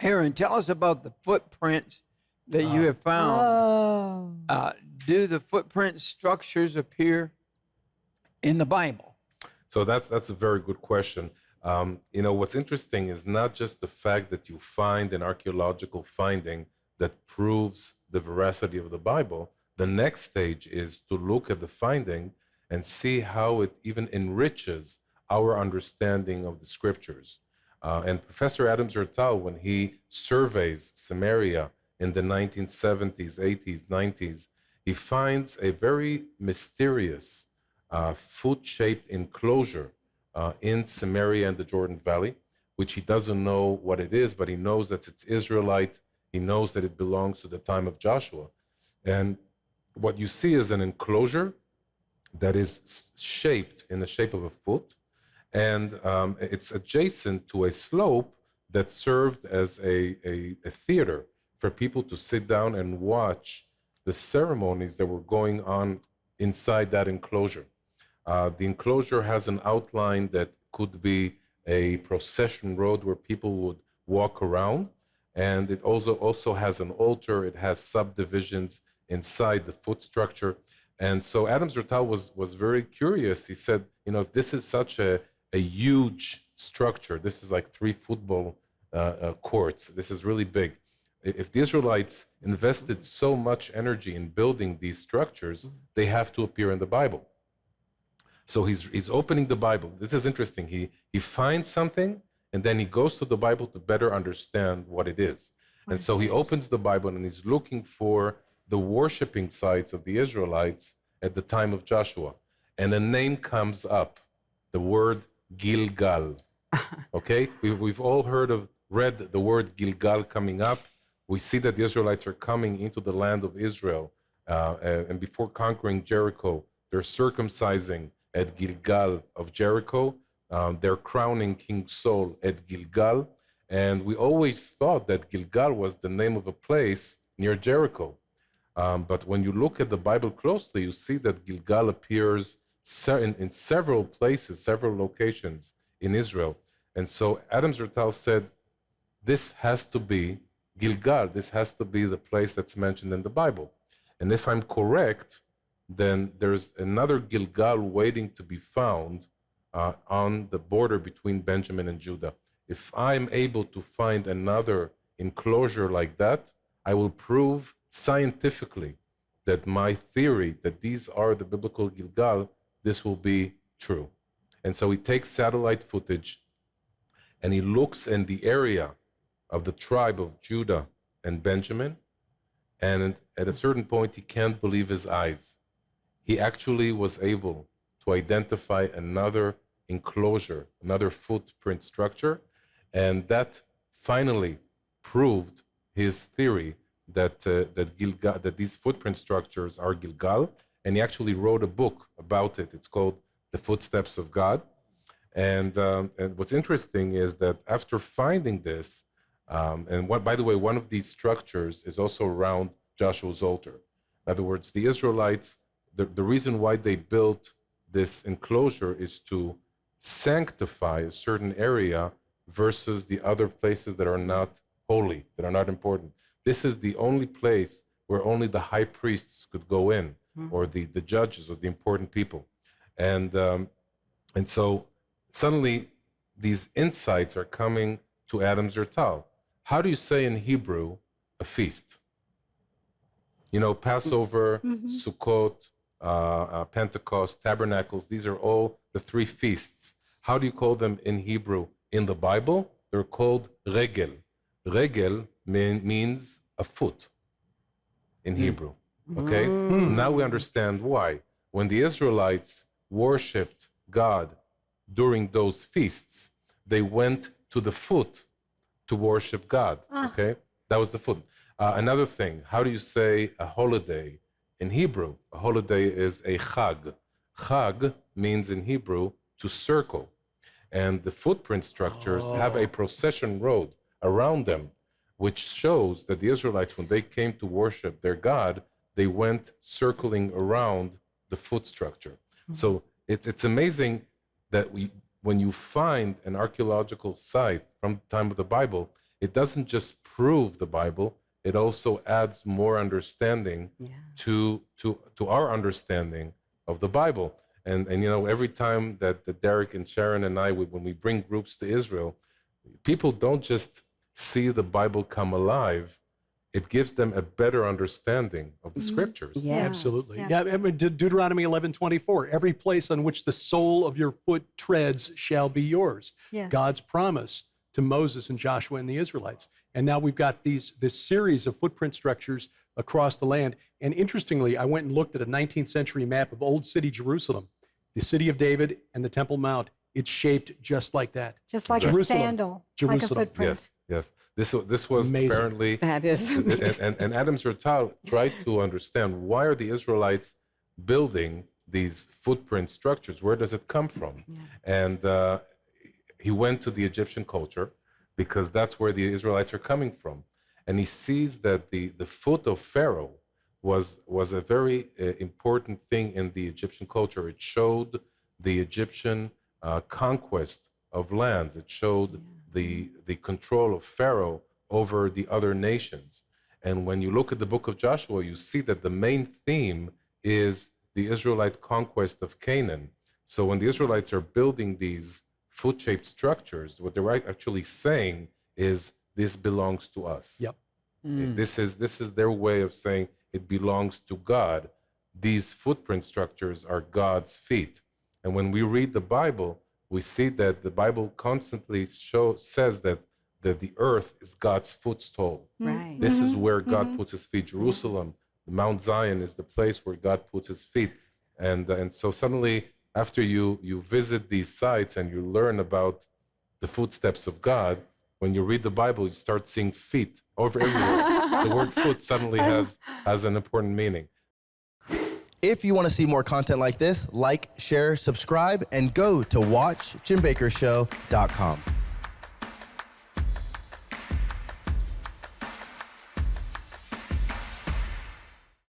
Aaron, tell us about the footprints that you have found. Oh. Do the footprint structures appear in the Bible? So that's a very good question. What's interesting is not just the fact that you find an archaeological finding that proves the veracity of the Bible. The next stage is to look at the finding and see how it even enriches our understanding of the scriptures. And Professor Adam Zertal, when he surveys Samaria in the 1970s, 80s, 90s, he finds a very mysterious foot-shaped enclosure in Samaria and the Jordan Valley, which he doesn't know what it is, but he knows that it's Israelite. He knows that it belongs to the time of Joshua. And what you see is an enclosure that is shaped in the shape of a foot, and it's adjacent to a slope that served as a theater for people to sit down and watch the ceremonies that were going on inside that enclosure. The enclosure has an outline that could be a procession road where people would walk around, and it also has an altar. It has subdivisions inside the foot structure. And so Adam Zertal was very curious. He said, if this is such a huge structure, this is like 3 football courts, this is really big. If the Israelites invested so much energy in building these structures, they have to appear in the Bible. So he's opening the Bible. This is interesting. He finds something, and then he goes to the Bible to better understand what it is. And so he opens the Bible, and he's looking for the worshiping sites of the Israelites at the time of Joshua. And a name comes up, the word Gilgal. Okay? We've all read the word Gilgal coming up. We see that the Israelites are coming into the land of Israel. And before conquering Jericho, they're circumcising at Gilgal of Jericho. They're crowning King Saul at Gilgal. And we always thought that Gilgal was the name of a place near Jericho. But when you look at the Bible closely, you see that Gilgal appears in several places, several locations in Israel. And so Adam Zertal said, this has to be Gilgal. This has to be the place that's mentioned in the Bible. And if I'm correct, then there's another Gilgal waiting to be found on the border between Benjamin and Judah. If I'm able to find another enclosure like that, I will prove scientifically that my theory that these are the biblical Gilgal, this will be true. And so he takes satellite footage and he looks in the area of the tribe of Judah and Benjamin, and at a certain point he can't believe his eyes. He actually was able to identify another enclosure, another footprint structure, and that finally proved his theory that these footprint structures are Gilgal, and he actually wrote a book about it. It's called The Footsteps of God. And what's interesting is that after finding this, by the way, one of these structures is also around Joshua's altar. In other words, the Israelites, the reason why they built this enclosure is to sanctify a certain area versus the other places that are not holy, that are not important. This is the only place where only the high priests could go in, or the judges or the important people. And so suddenly these insights are coming to Adam Zertal. How do you say in Hebrew a feast? Passover, Sukkot, Pentecost, Tabernacles, these are all the 3 feasts. How do you call them in Hebrew? In the Bible, they're called regel. Regel means a foot in Hebrew. Okay? Now we understand why. When the Israelites worshipped God during those feasts, they went to the foot to worship God. Okay? That was the foot. Another thing, how do you say a holiday in Hebrew? A holiday is a chag. Chag means in Hebrew to circle. And the footprint structures have a procession road around them, which shows that the Israelites, when they came to worship their God, they went circling around the foot structure. So it's amazing that when you find an archeological site from the time of the Bible, it doesn't just prove the Bible, it also adds more understanding to our understanding of the Bible. And every time that Derek and Sharon and I, when we bring groups to Israel, people don't just see the Bible come alive, it gives them a better understanding of the scriptures. Yeah. Absolutely. Yeah. Yeah. I mean, Deuteronomy 11:24, every place on which the sole of your foot treads shall be yours. Yes. God's promise to Moses and Joshua and the Israelites. And now we've got this series of footprint structures across the land. And interestingly, I went and looked at a 19th century map of Old City Jerusalem, the city of David and the Temple Mount. It's shaped just like that. Just like Jerusalem. a sandal, like a Jerusalem. footprint. Yes. This was Amazing. apparently That is amazing. and Adam Zertal tried to understand, why are the Israelites building these footprint structures? Where does it come from? And he went to the Egyptian culture, because that's where the Israelites are coming from. And he sees that the foot of Pharaoh was a very important thing in the Egyptian culture. It showed the Egyptian conquest of lands. It showed the control of Pharaoh over the other nations. And when you look at the book of Joshua, you see that the main theme is the Israelite conquest of Canaan. So when the Israelites are building these foot-shaped structures, what they're actually saying is, this belongs to us. Yep. This is their way of saying it belongs to God. These footprint structures are God's feet. And when we read the Bible, we see that the Bible constantly says that the earth is God's footstool. Right. This is where God puts his feet. Jerusalem, Mount Zion, is the place where God puts his feet. And so suddenly, after you visit these sites and you learn about the footsteps of God, when you read the Bible, you start seeing feet over everywhere. The word foot suddenly has an important meaning. If you want to see more content like this, like, share, subscribe, and go to watchjimbakkershow.com.